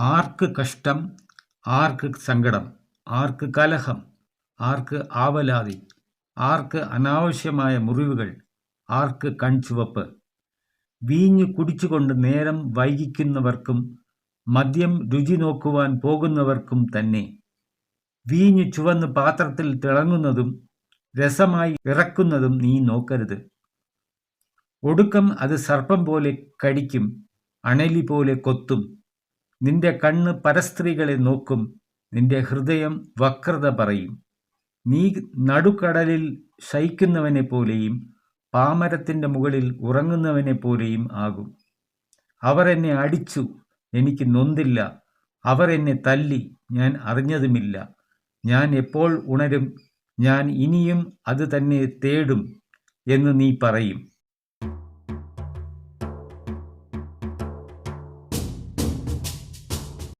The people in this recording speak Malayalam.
ആർക്ക് കഷ്ടം, ആർക്ക് സങ്കടം, ആർക്ക് കലഹം, ആർക്ക് ആവലാതി, ആർക്ക് അനാവശ്യമായ മുറിവുകൾ, ആർക്ക് കൺചുവപ്പ്. വീഞ്ഞു കുടിച്ചുകൊണ്ട് നേരം വൈകിക്കുന്നവർക്കും മദ്യം രുചി നോക്കുവാൻ പോകുന്നവർക്കും തന്നെ. വീഞ്ഞു ചുവന്ന് പാത്രത്തിൽ തിളങ്ങുന്നതും രസമായി ഇറക്കുന്നതും നീ നോക്കരുത്. ഒടുക്കം അത് സർപ്പം പോലെ കടിക്കും, അണലി പോലെ കൊത്തും. നിന്റെ കണ്ണ് പരസ്ത്രീകളെ നോക്കും, നിന്റെ ഹൃദയം വക്രത പറയും. നീ നടുക്കടലിൽ ശയിക്കുന്നവനെ പോലെയും പാമരത്തിൻ്റെ മുകളിൽ ഉറങ്ങുന്നവനെ പോലെയും ആകും. അവർ എന്നെ അടിച്ചു, എനിക്ക് നൊന്തില്ല. അവർ എന്നെ തല്ലി, ഞാൻ അറിഞ്ഞതുമില്ല. ഞാൻ എപ്പോൾ ഉണരും? ഞാൻ ഇനിയും അത് തന്നെ തേടും എന്ന് നീ പറയും.